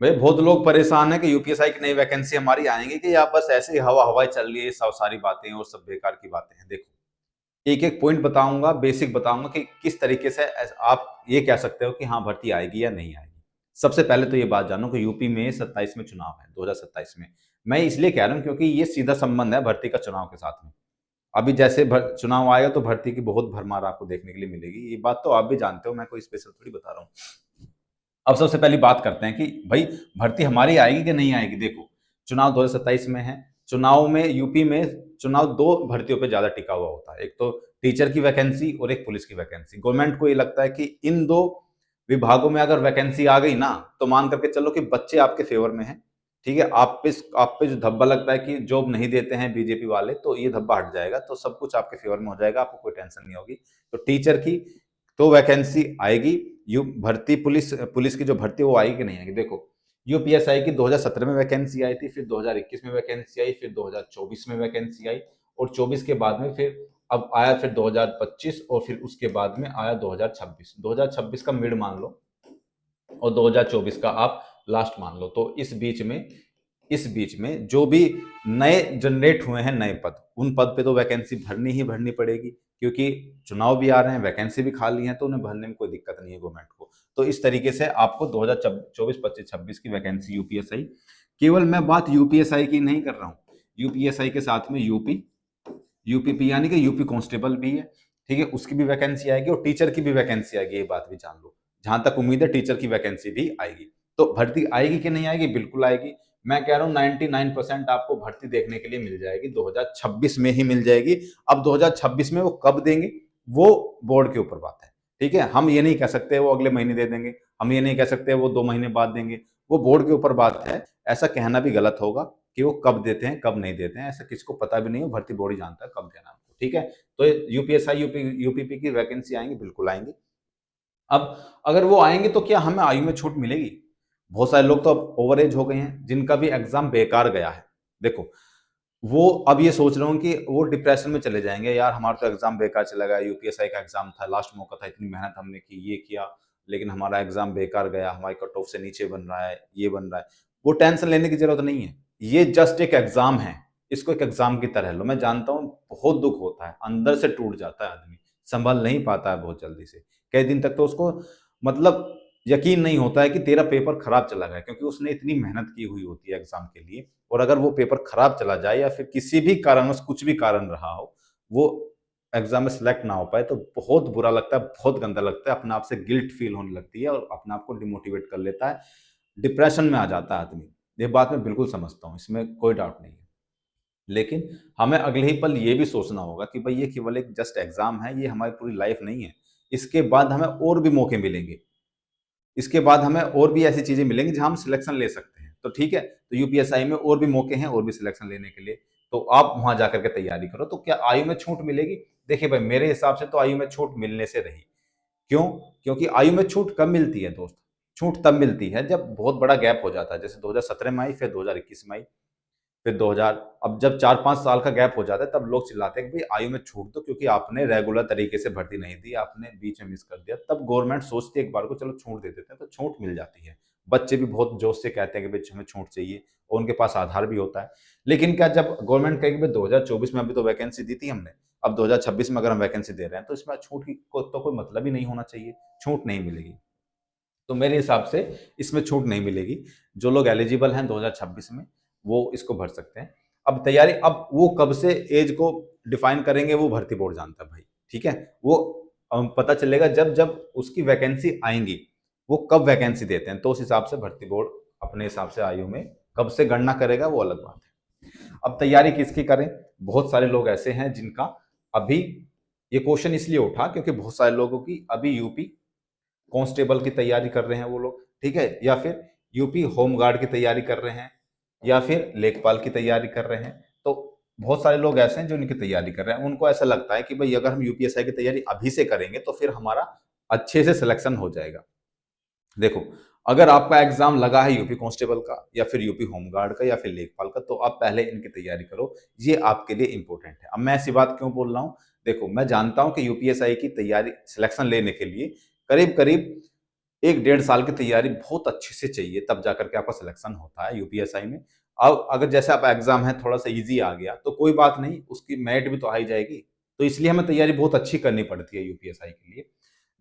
भाई बहुत लोग परेशान है कि यूपीएसआई की नई वैकेंसी हमारी आएंगी कि या बस ऐसे ही हवा हवाई चल रही है, सब सारी बातें और सब बेकार की बातें हैं। देखो, एक एक पॉइंट बताऊंगा, बेसिक बताऊंगा कि किस तरीके से आप ये कह सकते हो कि हाँ भर्ती आएगी या नहीं आएगी। सबसे पहले तो ये बात जानो कि यूपी में 27 में चुनाव है, 2027 में। मैं इसलिए कह रहा हूँ क्योंकि ये सीधा संबंध है भर्ती का चुनाव के साथ में। अभी जैसे चुनाव आएगा तो भर्ती की बहुत भरमार आपको देखने के लिए मिलेगी, ये बात तो आप भी जानते हो, मैं कोई स्पेशल थोड़ी बता रहा हूँ। अब सबसे पहली बात करते हैं कि भाई भर्ती हमारी आएगी कि नहीं आएगी। देखो, चुनाव 2027 में है। चुनाव में यूपी में चुनाव दो भर्तियों पे ज्यादा टिका हुआ होता है, एक तो टीचर की वैकेंसी और एक पुलिस की वैकेंसी। गवर्नमेंट को ये लगता है कि इन दो विभागों में अगर वैकेंसी आ गई ना, तो मान करके चलो कि बच्चे आपके फेवर में हैं। ठीक है, आप पे जो धब्बा लगता है कि जॉब नहीं देते हैं बीजेपी वाले, तो ये धब्बा हट जाएगा, तो सब कुछ आपके फेवर में हो जाएगा, आपको कोई टेंशन नहीं होगी। तो टीचर की तो वैकेंसी आएगी। यू भर्ती पुलिस पुलिस की जो भर्ती वो आएगी कि नहीं आएगी। देखो, यूपीएसआई की 2017 में वैकेंसी आई थी, फिर 2021 में वैकेंसी आई, फिर 2024 में वैकेंसी आई, और 24 के बाद में फिर अब आया फिर 2025, और फिर उसके बाद में आया 2026। 2026 का मिड मान लो और 2024 का आप लास्ट मान लो। तो इस बीच में जो भी नए जनरेट हुए हैं नए पद, उन पद पे तो वैकेंसी भरनी ही भरनी पड़ेगी, क्योंकि चुनाव भी आ रहे हैं, वैकेंसी भी खाली है, तो उन्हें भरने में कोई दिक्कत नहीं है गवर्नमेंट को। तो इस तरीके से आपको 2024, 25, 26 की वैकेंसी यूपीएसआई, केवल मैं बात यूपीएसआई की नहीं कर रहा हूँ, यूपीएसआई के साथ में यूपीपी यानी कि यूपी कांस्टेबल भी है। ठीक है, उसकी भी वैकेंसी आएगी और टीचर की भी वैकेंसी आएगी, ये बात भी जान लो। जहां तक उम्मीद है टीचर की वैकेंसी भी आएगी। तो भर्ती आएगी कि नहीं आएगी? बिल्कुल आएगी। मैं कह रहा हूँ 99% आपको भर्ती देखने के लिए मिल जाएगी, 2026 में ही मिल जाएगी। अब 2026 में वो कब देंगे, वो बोर्ड के ऊपर बात है। ठीक है, हम ये नहीं कह सकते वो अगले महीने दे देंगे, हम ये नहीं कह सकते वो 2 महीने बाद देंगे, वो बोर्ड के ऊपर बात है। ऐसा कहना भी गलत होगा कि वो कब देते हैं कब नहीं देते हैं, ऐसा किसको पता भी नहीं है, भर्ती बोर्ड ही जानता है कब देना है उनको। ठीक है, तो यूपीएसआई यूपीपी की वैकेंसी आएंगी, बिल्कुल आएंगी। अब अगर वो आएंगे तो क्या हमें आयु में छूट मिलेगी? बहुत सारे लोग तो अब ओवर एज हो गए हैं जिनका भी एग्जाम बेकार गया है। देखो, वो अब ये सोच रहे हो कि वो डिप्रेशन में चले जाएंगे, यार हमारा तो एग्जाम बेकार चला गया, यूपीएसआई का एग्जाम था, लास्ट मौका था, इतनी मेहनत हमने की, ये किया, लेकिन हमारा एग्जाम बेकार गया, हमारी कट ऑफ से नीचे बन रहा है, ये बन रहा है। वो टेंशन लेने की जरूरत नहीं है, ये जस्ट एक एग्जाम है। इसको एक एग्जाम की तरह लो। मैं जानता हूँ बहुत दुख होता है, अंदर से टूट जाता है आदमी, संभल नहीं पाता है बहुत जल्दी से। कई दिन तक तो उसको मतलब यकीन नहीं होता है कि तेरा पेपर खराब चला गया, क्योंकि उसने इतनी मेहनत की हुई होती है एग्जाम के लिए। और अगर वो पेपर खराब चला जाए या फिर किसी भी कारणवश कुछ भी कारण रहा हो, वो एग्जाम में सिलेक्ट ना हो पाए, तो बहुत बुरा लगता है, बहुत गंदा लगता है, अपने आप से गिल्ट फील होने लगती है और अपने आप को डिमोटिवेट कर लेता है, डिप्रेशन में आ जाता है आदमी। ये बात मैं बिल्कुल समझता हूँ, इसमें कोई डाउट नहीं है। लेकिन हमें अगले ही पल ये भी सोचना होगा कि भाई ये केवल एक जस्ट एग्जाम है, ये हमारी पूरी लाइफ नहीं है। इसके बाद हमें और भी मौके मिलेंगे, इसके बाद हमें और भी ऐसी चीजें मिलेंगी जहां हम सिलेक्शन ले सकते हैं। तो ठीक है, तो यूपीएसआई में और भी मौके हैं, और भी सिलेक्शन लेने के लिए, तो आप वहां जाकर के तैयारी करो। तो क्या आयु में छूट मिलेगी? देखिए भाई, मेरे हिसाब से तो आयु में छूट मिलने से रही। क्यों? क्योंकि आयु में छूट कब मिलती है दोस्त? छूट तब मिलती है जब बहुत बड़ा गैप हो जाता है, जैसे 2017 में आई, फिर 2021 में आई, फिर 2000। अब जब 4-5 साल का गैप हो जाता है, तब लोग चिल्लाते हैं कि भाई आयु में छूट दो, क्योंकि आपने रेगुलर तरीके से भर्ती नहीं दी, आपने बीच में मिस कर दिया। तब गवर्नमेंट सोचती है एक बार को चलो छूट दे देते हैं, तो छूट मिल जाती है। बच्चे भी बहुत जोश से कहते हैं कि भाई हमें छूट चाहिए, और उनके पास आधार भी होता है। लेकिन क्या जब गवर्नमेंट कहेगी भाई 2024 में अभी तो वैकेंसी दी थी हमने, अब 2026 में अगर हम वैकेंसी दे रहे हैं, तो इसमें छूट की को तो कोई मतलब ही नहीं होना चाहिए, छूट नहीं मिलेगी। तो मेरे हिसाब से इसमें छूट नहीं मिलेगी। जो लोग एलिजिबल हैं 2026 में, वो इसको भर सकते हैं। अब तैयारी, अब वो कब से एज को डिफाइन करेंगे, वो भर्ती बोर्ड जानता है भाई। ठीक है, वो पता चलेगा जब जब उसकी वैकेंसी आएंगी, वो कब वैकेंसी देते हैं, तो उस हिसाब से भर्ती बोर्ड अपने हिसाब से आयु में कब से गणना करेगा, वो अलग बात है। अब तैयारी किसकी करें? बहुत सारे लोग ऐसे हैं जिनका अभी ये क्वेश्चन इसलिए उठा क्योंकि बहुत सारे लोगों की अभी यूपी कांस्टेबल की तैयारी कर रहे हैं वो लोग, ठीक है, या फिर यूपी होमगार्ड की तैयारी कर रहे हैं, या फिर लेखपाल की तैयारी कर रहे हैं। तो बहुत सारे लोग ऐसे हैं जो इनकी तैयारी कर रहे हैं, उनको ऐसा लगता है कि भाई अगर हम यूपीएसआई की तैयारी अभी से करेंगे तो फिर हमारा अच्छे से सिलेक्शन हो जाएगा। देखो, अगर आपका एग्जाम लगा है यूपी कांस्टेबल का या फिर यूपी होमगार्ड का या फिर लेखपाल का, तो आप पहले इनकी तैयारी करो, ये आपके लिए इंपॉर्टेंट है। अब मैं ऐसी बात क्यों बोल रहा हूं? देखो, मैं जानता हूं कि यूपीएसआई की तैयारी सिलेक्शन लेने के लिए करीब करीब 1 डेढ़ साल की तैयारी बहुत अच्छे से चाहिए, तब जाकर के आपका सिलेक्शन होता है यूपीएसआई में। अब अगर जैसे आप एग्ज़ाम है थोड़ा-सा ईज़ी आ गया, तो कोई बात नहीं, उसकी मेरिट भी तो आ ही जाएगी। तो इसलिए हमें तैयारी बहुत अच्छी करनी पड़ती है यूपीएसआई के लिए।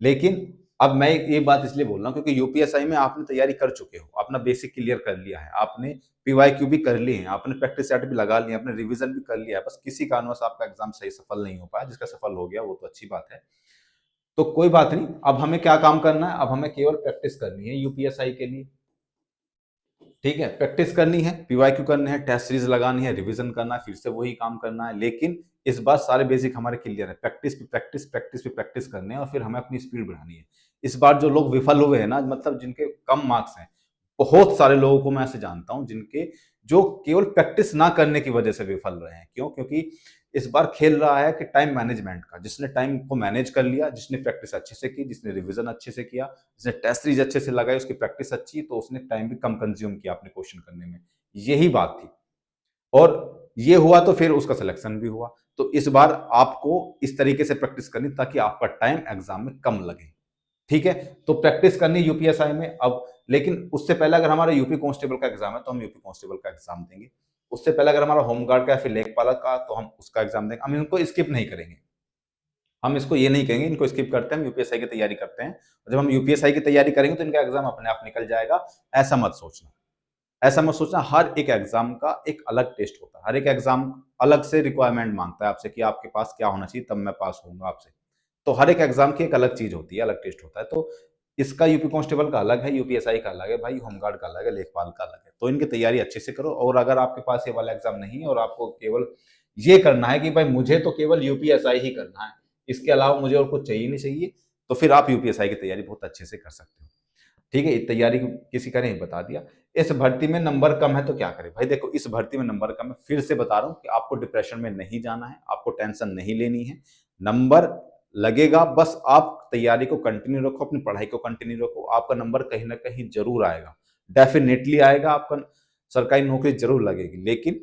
लेकिन अब मैं ये बात इसलिए बोल रहा हूँ क्योंकि यूपीएसआई में आपने तैयारी कर चुके हो, अपना बेसिक क्लियर कर लिया है, आपने पीवाईक्यू भी कर लिए हैं, आपने प्रैक्टिस सेट भी लगा लिए हैं, आपने रिवीजन भी कर लिया है, बस किसी कारणवश आपका एग्ज़ाम सही सफल नहीं हो पाया, जिसका सफल हो गया वो तो अच्छी बात है। तो कोई बात नहीं, अब हमें क्या काम करना है, अब हमें केवल प्रैक्टिस करनी है यूपीएसआई के लिए, ठीक है? प्रैक्टिस करनी है, पीवाईक्यू करने हैं, टेस्ट सीरीज़ लगानी है, रिवीजन करना है, फिर से वही काम करना है, लेकिन इस बार सारे बेसिक हमारे क्लियर है। प्रैक्टिस पे प्रैक्टिस, प्रैक्टिस पे प्रैक्टिस करने हैं और फिर हमें अपनी स्पीड बढ़ानी है। इस बार जो लोग विफल हुए हैं ना, मतलब जिनके कम मार्क्स हैं, बहुत सारे लोगों को मैं ऐसे जानता हूँ जिनके जो केवल प्रैक्टिस ना करने की वजह से विफल रहे हैं। क्यों? क्योंकि इस बार खेल रहा है कि टाइम मैनेजमेंट का। जिसने टाइम को मैनेज कर लिया, जिसने प्रैक्टिस अच्छे से की, जिसने रिवीजन अच्छे से किया, जिसने टेस्ट सीरीज अच्छे से लगाई, उसकी प्रैक्टिस अच्छी, तो उसने टाइम भी कम कंज्यूम किया अपने क्वेश्चन करने में। यही बात थी और ये हुआ तो फिर उसका सिलेक्शन भी हुआ। तो इस बार आपको इस तरीके से प्रैक्टिस करनी ताकि आपका टाइम एग्जाम में कम लगे। ठीक है? तो प्रैक्टिस करनी यूपीएसआई में अब, लेकिन उससे पहले अगर हमारा यूपी कांस्टेबल का एग्जाम है तो हम यूपी कांस्टेबल का एग्जाम देंगे। उससे पहले अगर हमारा होमगार्ड का या फिर लेखपालक का तो हम उसका एग्जाम देंगे। हम इनको स्किप नहीं करेंगे। हम इसको ये नहीं कहेंगे इनको स्किप करते हैं, हम यूपीएसआई की तैयारी करते हैं। और जब हम यूपीएसआई की तैयारी करेंगे तो इनका एग्जाम अपने आप निकल जाएगा। ऐसा मत सोचना। ऐसा मत सोचना, हर एक एग्जाम का एक अलग टेस्ट होता है। हर एक एग्जाम अलग से रिक्वायरमेंट मांगता है आपसे कि आपके पास क्या होना चाहिए तब मैं पास होऊँगा आपसे। तो हर एक एग्जाम की एक अलग चीज़ होती है, अलग टेस्ट होता है। तो इसका यूपी कांस्टेबल का अलग है, यूपीएसआई का अलग है भाई, होमगार्ड का अलग है, लेखपाल का अलग है। तो इनकी तैयारी अच्छे से करो और अगर आपके पास ये वाला एग्जाम नहीं है और आपको केवल ये करना है कि भाई मुझे तो केवल यूपीएसआई ही करना है, इसके अलावा मुझे और कुछ चाहिए नहीं चाहिए, तो फिर आप यूपीएसआई की तैयारी बहुत अच्छे से कर सकते हो। ठीक है? तैयारी किसी का नहीं बता दिया। इस भर्ती में नंबर कम है तो क्या करें? भाई देखो, इस भर्ती में नंबर कम है, फिर से बता रहा हूँ कि आपको डिप्रेशन में नहीं जाना है, आपको टेंशन नहीं लेनी है। नंबर लगेगा, बस आप तैयारी को कंटिन्यू रखो, अपनी पढ़ाई को कंटिन्यू रखो, आपका नंबर कहीं न कहीं ज़रूर आएगा। डेफ़िनेटली आएगा, आपका सरकारी नौकरी ज़रूर लगेगी। लेकिन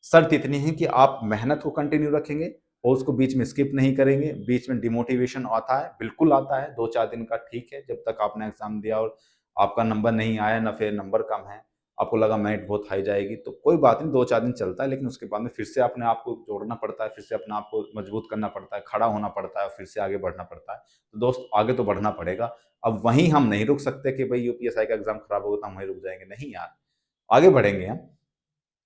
शर्त इतनी है कि आप मेहनत को कंटिन्यू रखेंगे और उसको बीच में स्किप नहीं करेंगे। बीच में डिमोटिवेशन आता है, बिल्कुल आता है, 2-4 दिन का ठीक है, जब तक आपने एग्ज़ाम दिया और आपका नंबर नहीं आया ना, फिर नंबर कम है, आपको लगा मेरिट बहुत हाई जाएगी, तो कोई बात नहीं, 2-4 दिन चलता है, लेकिन उसके बाद में फिर से अपने आप को जोड़ना पड़ता है, फिर से अपने आप को मजबूत करना पड़ता है, खड़ा होना पड़ता है, फिर से आगे बढ़ना पड़ता है। तो दोस्त, आगे तो बढ़ना पड़ेगा। अब वहीं हम नहीं रुक सकते कि भई यूपीएसआई का एग्ज़ाम खराब होगा तो हम वहीं रुक जाएँगे, नहीं यार, आगे बढ़ेंगे हम।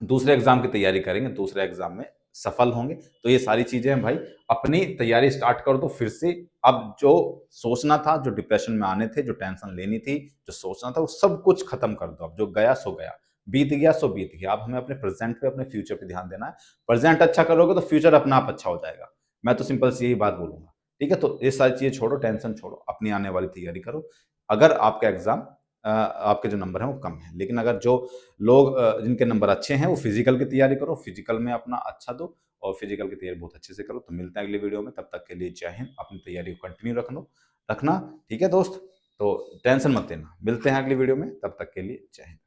दूसरे एग्ज़ाम की तैयारी करेंगे, दूसरे एग्ज़ाम में सफल होंगे। तो ये सारी चीज़ें हैं भाई, अपनी तैयारी स्टार्ट कर दो फिर से। अब जो सोचना था, जो डिप्रेशन में आने थे, जो टेंशन लेनी थी, जो सोचना था, वो सब कुछ खत्म कर दो अब। जो गया सो गया, बीत गया सो बीत गया। अब हमें अपने प्रेज़ेंट पे, अपने फ्यूचर पे ध्यान देना है। प्रेज़ेंट अच्छा करोगे तो फ्यूचर अपने आप अच्छा हो जाएगा। मैं तो सिंपल सी यही बात बोलूँगा। ठीक है? तो ये सारी चीज़ें छोड़ो, टेंशन छोड़ो, अपनी आने वाली तैयारी करो। अगर आपका एग्ज़ाम आपके जो नंबर हैं वो कम हैं, लेकिन अगर जो लोग जिनके नंबर अच्छे हैं वो फिजिकल की तैयारी करो, फिजिकल में अपना अच्छा दो और फिजिकल की तैयारी बहुत अच्छे से करो। तो मिलते हैं अगली वीडियो में, तब तक के लिए जय हिंद। अपनी तैयारी को कंटिन्यू रखना, ठीक है दोस्त? तो टेंशन मत लेना। मिलते हैं अगली वीडियो में, तब तक के लिए जय हिंद।